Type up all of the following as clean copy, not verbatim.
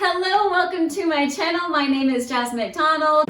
Hello, welcome to my channel. My name is Jasmine McDonald.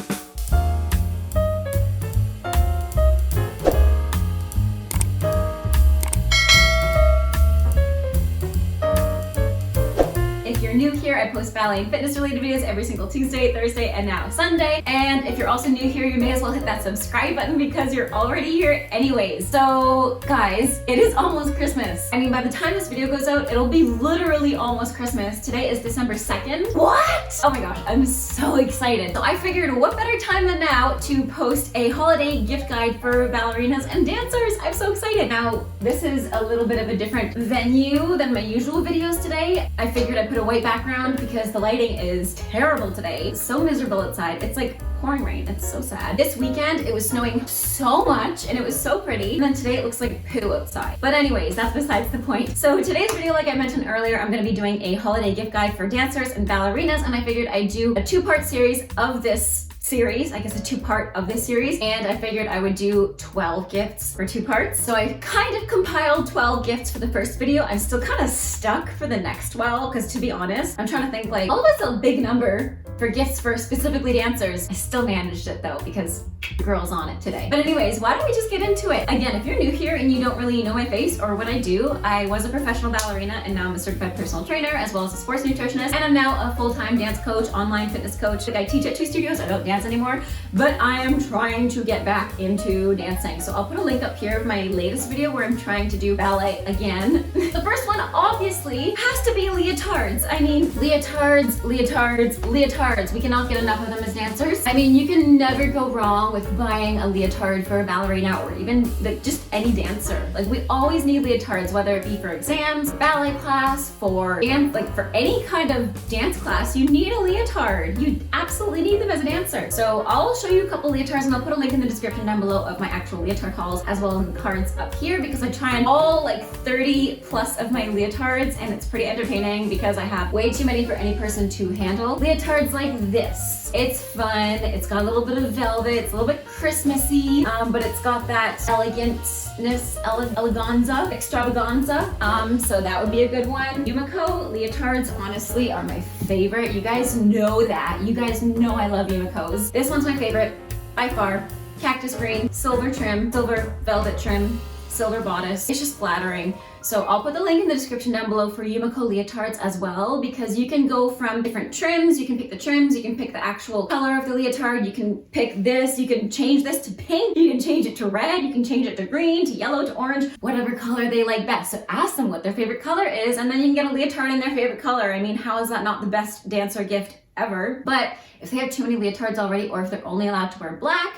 If you're new here, I post ballet and fitness related videos every single Tuesday, Thursday, and now Sunday. And if you're also new here, you may as well hit that subscribe button because you're already here anyways. So guys, it is almost Christmas. I mean, by the time this video goes out, it'll be literally almost Christmas. Today is December 2nd. What? Oh my gosh, I'm so excited. So I figured what better time than now to post a holiday gift guide for ballerinas and dancers. I'm so excited. Now, this is a little bit of a different venue than my usual videos today. I figured I'd put a white background because the lighting is terrible today. It's so miserable outside. It's like pouring rain. It's so sad. This weekend it was snowing so much and it was so pretty. And then today it looks like poo outside. But anyways, that's besides the point. So today's video, like I mentioned earlier, I'm going to be doing a holiday gift guide for dancers and ballerinas, and I figured I'd do a two-part series of this series, I guess a two-part of this series, and I figured I would do 12 gifts for two parts. So I kind of compiled 12 gifts for the first video. I'm still kind of stuck for the next 12 because, to be honest, I'm trying to think, like, all that's a big number for gifts for specifically dancers. I still managed it though because the girl's on it today. But anyways, why don't we just get into it? Again, if you're new here and you don't really know my face or what I do, I was a professional ballerina and now I'm a certified personal trainer as well as a sports nutritionist, and I'm now a full-time dance coach, online fitness coach. Like, I teach at two studios. I don't dance anymore, but I am trying to get back into dancing. So I'll put a link up here of my latest video where I'm trying to do ballet again. The first one obviously has to be leotards. I mean, leotards, leotards, leotards. We cannot get enough of them as dancers. I mean, you can never go wrong with buying a leotard for a ballerina or even like just any dancer. Like, we always need leotards, whether it be for exams, ballet class, for dance, like for any kind of dance class, you need a leotard. You absolutely need them as a dancer. So I'll show you a couple leotards and I'll put a link in the description down below of my actual leotard hauls as well as in the cards up here, because I try on all like 30 plus of my leotards and it's pretty entertaining because I have way too many for any person to handle. Leotards like this. It's fun. It's got a little bit of velvet. It's a little bit Christmassy, but it's got that elegantness, eleganza, extravaganza. So that would be a good one. Yumiko leotards honestly are my favorite. You guys know that. You guys know I love Yumikos. This one's my favorite by far. Cactus green, silver trim, silver velvet trim, silver bodice. It's just flattering. So I'll put the link in the description down below for Yumiko leotards as well, because you can go from different trims. You can pick the trims, you can pick the actual color of the leotard, you can pick this, you can change this to pink, you can change it to red, you can change it to green, to yellow, to orange, whatever color they like best. So ask them what their favorite color is and then you can get a leotard in their favorite color. I mean, how is that not the best dancer gift ever? But if they have too many leotards already, or if they're only allowed to wear black,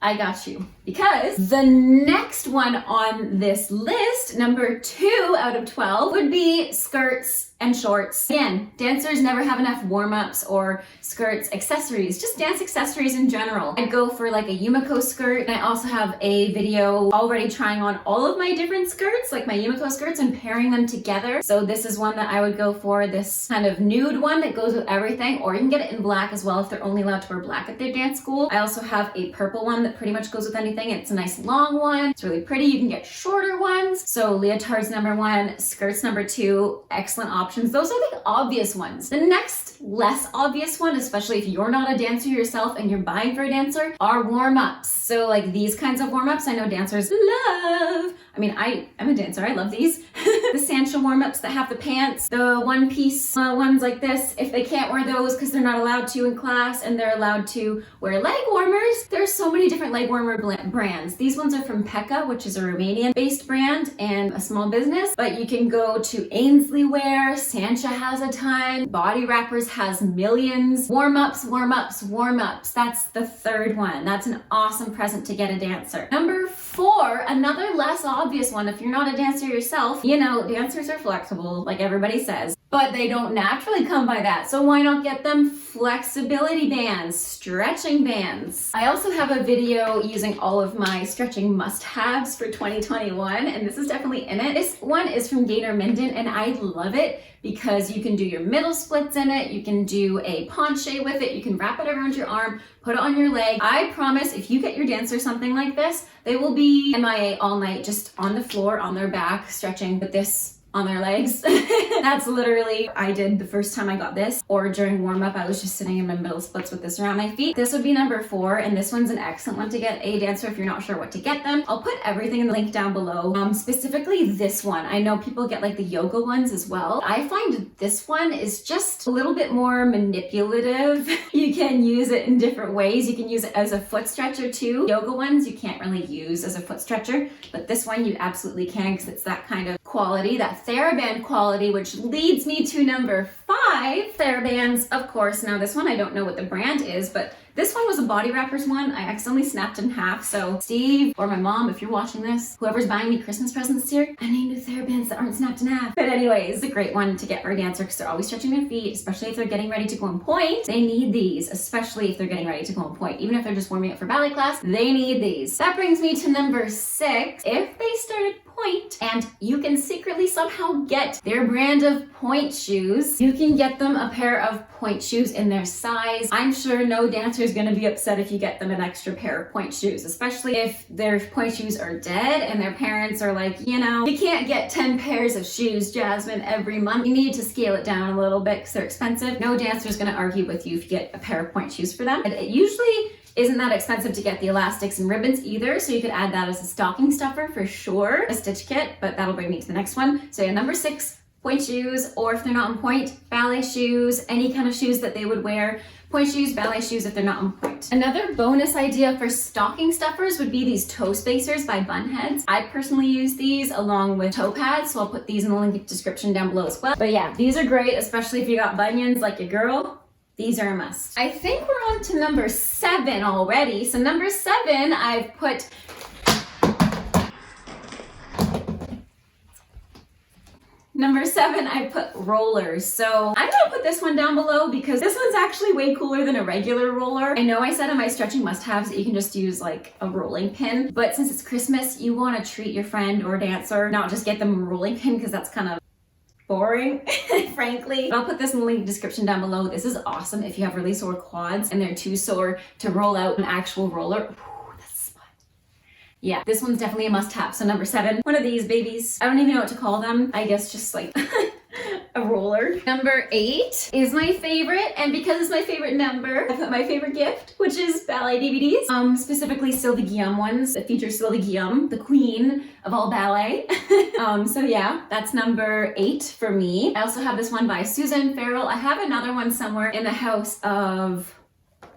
I got you. Because the next one on this list, number 2 out of 12, would be skirts and shorts. Again, dancers never have enough warm-ups or skirts, accessories, just dance accessories in general. I'd go for like a Yumiko skirt, and I also have a video already trying on all of my different skirts, like my Yumiko skirts, and pairing them together. So this is one that I would go for, this kind of nude one that goes with everything, or you can get it in black as well if they're only allowed to wear black at their dance school. I also have a purple one that pretty much goes with anything. It's a nice long one. It's really pretty. You can get shorter ones. So leotards number 1, skirts number 2, excellent options. Those are the obvious ones. The next less obvious one, especially if you're not a dancer yourself and you're buying for a dancer, are warm-ups. So like these kinds of warm-ups I know dancers love. I mean, I'm a dancer. I love these. The Sancha warm-ups that have the pants, the one-piece ones like this. If they can't wear those because they're not allowed to in class and they're allowed to wear leg warmers, there's so many different leg warmer brands. These ones are from Pekka, which is a Romanian-based brand and a small business, but you can go to Ainsley Wear. Sancha has a ton. Body Wrappers has millions. Warm-ups, warm-ups, warm-ups. That's the third one. That's an awesome present to get a dancer. Number 4, another less obvious one. If you're not a dancer yourself, you know, dancers are flexible, like everybody says, but they don't naturally come by that. So why not get them flexibility bands, stretching bands? I also have a video using all of my stretching must-haves for 2021, and this is definitely in it. This one is from Gator Minden, and I love it because you can do your middle splits in it, you can do a penché with it, you can wrap it around your arm, put it on your leg. I promise if you get your dancer something like this, they will be MIA all night, just on the floor, on their back, stretching with this on their legs. That's literally I did the first time I got this, or during warm up I was just sitting in my middle splits with this around my feet. This would be number 4, and this one's an excellent one to get a dancer if you're not sure what to get them. I'll put everything in the link down below. Specifically this one. I know people get like the yoga ones as well. I find this one is just a little bit more manipulative. You can use it in different ways. You can use it as a foot stretcher too. Yoga ones you can't really use as a foot stretcher, but this one you absolutely can because it's that kind of quality, that TheraBand quality, which leads me to number 5. TheraBands, of course. Now this one I don't know what the brand is, but this one was a Body Wrappers one. I accidentally snapped in half. So Steve or my mom, if you're watching this, whoever's buying me Christmas presents this year, I need new TheraBands that aren't snapped in half. But anyways, it's a great one to get for a dancer because they're always stretching their feet, especially if they're getting ready to go on pointe. They need these, especially if they're getting ready to go on pointe. Even if they're just warming up for ballet class, they need these. That brings me to number 6. If they started Pointe and you can secretly somehow get their brand of Pointe shoes, you can get them a pair of Pointe shoes in their size. I'm sure no dancer is going to be upset if you get them an extra pair of Pointe shoes, especially if their Pointe shoes are dead and their parents are like, you know, you can't get 10 pairs of shoes, Jasmine, every month. You need to scale it down a little bit because they're expensive. No dancer is going to argue with you if you get a pair of Pointe shoes for them. And it usually isn't that expensive to get the elastics and ribbons either, so you could add that as a stocking stuffer for sure, a stitch kit, but that'll bring me to the next one. So yeah, number 6, Pointe shoes, or if they're not on pointe, ballet shoes, any kind of shoes that they would wear. Pointe shoes, ballet shoes if they're not on pointe. Another bonus idea for stocking stuffers would be these toe spacers by Bunheads. I personally use these along with toe pads, so I'll put these in the link description down below as well. But yeah, these are great, especially if you got bunions like your girl. These are a must. I think we're on to number 7 already. So number 7, I've put rollers. So I'm gonna put this one down below because this one's actually way cooler than a regular roller. I know I said in my stretching must-haves that you can just use like a rolling pin, but since it's Christmas, you wanna treat your friend or dancer, not just get them a rolling pin because that's kind of boring, frankly. I'll put this in the link description down below. This is awesome if you have really sore quads and they're too sore to roll out an actual roller. Ooh, that's a spot. Yeah, this one's definitely a must-have. So number 7, one of these babies. I don't even know what to call them. I guess just like a roller. Number 8 is my favorite, and because it's my favorite number, I put my favorite gift, which is ballet DVDs, specifically Sylvie Guillaume ones that feature Sylvie Guillaume, the queen of all ballet. So yeah, that's number 8 for me. I also have this one by Susan Farrell. I have another one somewhere in the house of, I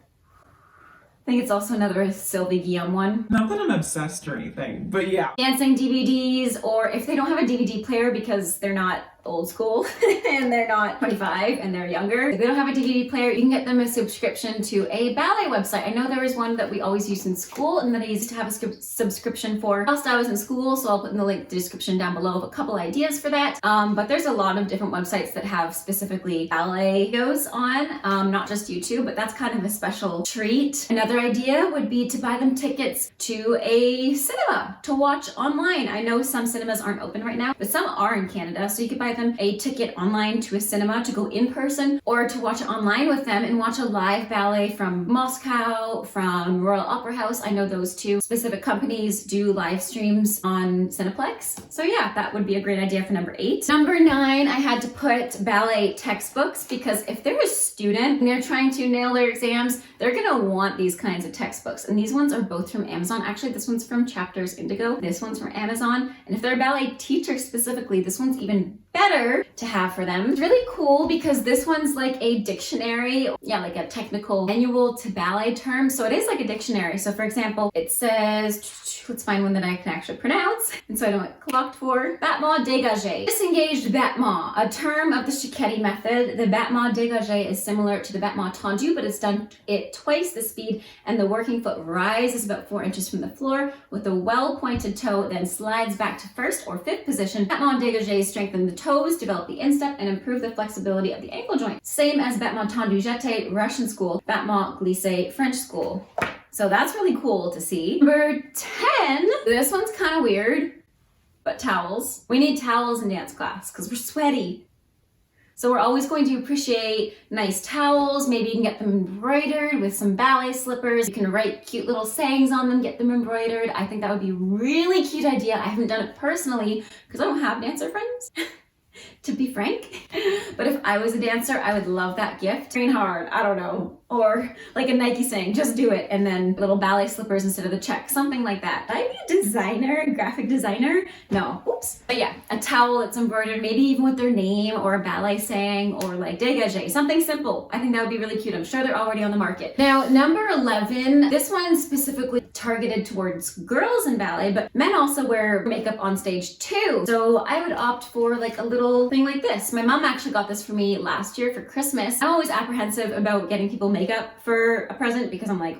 think it's also another Sylvie Guillaume one. Not that I'm obsessed or anything, but yeah. Dancing DVDs, or if they don't have a DVD player because they're not old school and they're not 25 and they're younger, if they don't have a DVD player, you can get them a subscription to a ballet website. I know there was one that we always used in school and that I used to have a subscription for whilst I was in school, so I'll put in the link description down below of a couple ideas for that. But there's a lot of different websites that have specifically ballet videos on, not just YouTube, but that's kind of a special treat. Another idea would be to buy them tickets to a cinema to watch online. I know some cinemas aren't open right now, but some are in Canada, so you could buy them a ticket online to a cinema to go in person, or to watch it online with them and watch a live ballet from Moscow, from Royal Opera House. I know those two specific companies do live streams on Cineplex. So yeah, that would be a great idea for number 8. Number 9, I had to put ballet textbooks because if they're a student and they're trying to nail their exams, they're gonna want these kinds of textbooks. And these ones are both from Amazon. Actually, this one's from Chapters Indigo. This one's from Amazon. And if they're a ballet teacher specifically, this one's even better to have for them. It's really cool because this one's like a dictionary, yeah, like a technical manual to ballet terms. So it is like a dictionary. So for example, it says, let's find one that I can actually pronounce, and so I don't get clocked for. Battement dégagé. Disengaged battement, a term of the Cicchetti method. The battement dégagé is similar to the battement tendu, but it's done at twice the speed, and the working foot rises about 4 inches from the floor with a well-pointed toe, then slides back to first or fifth position. Battement dégagé strengthen the toes, develop the instep, and improve the flexibility of the ankle joint. Same as battement tendu jeté, Russian school, battement glissé, French school. So that's really cool to see. Number 10, this one's kind of weird, but towels. We need towels in dance class because we're sweaty. So we're always going to appreciate nice towels. Maybe you can get them embroidered with some ballet slippers. You can write cute little sayings on them, get them embroidered. I think that would be a really cute idea. I haven't done it personally because I don't have dancer friends. to be frank. But if I was a dancer, I would love that gift. Train hard, I don't know. Or like a Nike saying, just do it. And then little ballet slippers instead of the check, something like that. Would I be a designer, a graphic designer? No, oops. But yeah, a towel that's embroidered, maybe even with their name or a ballet saying, or like dégagé, something simple. I think that would be really cute. I'm sure they're already on the market. Now, number 11, this one specifically targeted towards girls in ballet, but men also wear makeup on stage too. So I would opt for like a little thing like this. My mom actually got this for me last year for Christmas. I'm always apprehensive about getting people makeup for a present because I'm like,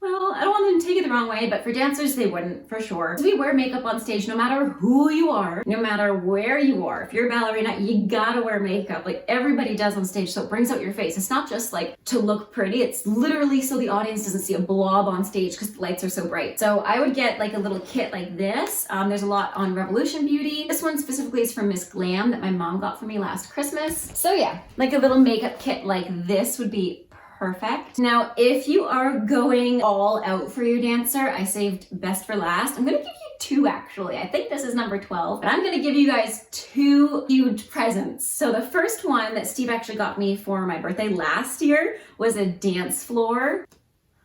well, I don't want them to take it the wrong way, but for dancers, they wouldn't, for sure. So we wear makeup on stage no matter who you are, no matter where you are. If you're a ballerina, you gotta wear makeup. Like everybody does on stage, so it brings out your face. It's not just like to look pretty, it's literally so the audience doesn't see a blob on stage because the lights are so bright. So I would get like a little kit like this. There's a lot on Revolution Beauty. This one specifically is from Miss Glam that my mom got for me last Christmas. So yeah, like a little makeup kit like this would be perfect. Now, if you are going all out for your dancer, I saved best for last. I'm gonna give you two actually. I think this is number 12, but I'm gonna give you guys two huge presents. So the first one that Steve actually got me for my birthday last year was a dance floor,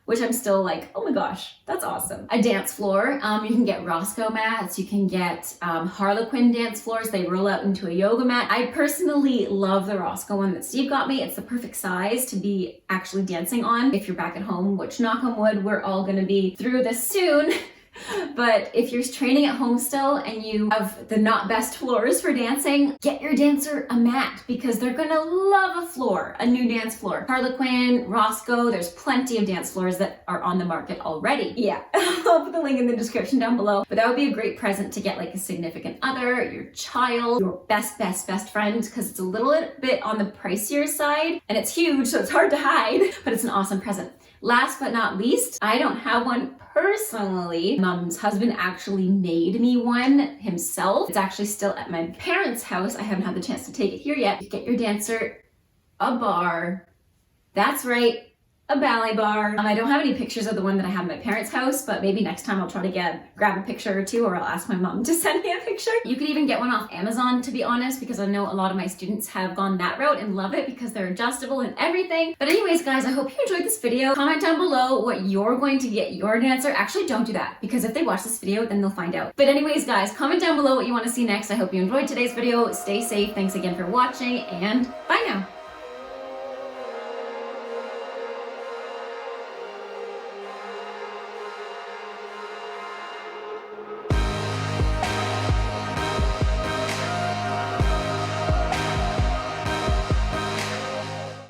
which I'm still like, oh my gosh, that's awesome. A dance floor. You can get Roscoe mats, you can get Harlequin dance floors. They roll out into a yoga mat. I personally love the Roscoe one that Steve got me. It's the perfect size to be actually dancing on if you're back at home, which knock on wood, we're all gonna be through this soon. But if you're training at home still and you have the not best floors for dancing, get your dancer a mat because they're gonna love a floor, a new dance floor. Harlequin, Roscoe, there's plenty of dance floors that are on the market already. Yeah, I'll put the link in the description down below. But that would be a great present to get like a significant other, your child, your best friend, because it's a little bit on the pricier side and it's huge, so it's hard to hide, but it's an awesome present. Last but not least, I don't have one personally. Mom's husband actually made me one himself. It's actually still at my parents' house. I haven't had the chance to take it here yet. You get your dancer a bar. That's right, a ballet bar. I don't have any pictures of the one that I have at my parents' house, but maybe next time I'll try to grab a picture or two, or I'll ask my mom to send me a picture. You could even get one off Amazon, to be honest, because I know a lot of my students have gone that route and love it because they're adjustable and everything. But anyways, guys, I hope you enjoyed this video. Comment down below what you're going to get your dancer. Actually, don't do that because if they watch this video, then they'll find out. But anyways, guys, comment down below what you want to see next. I hope you enjoyed today's video. Stay safe. Thanks again for watching and bye.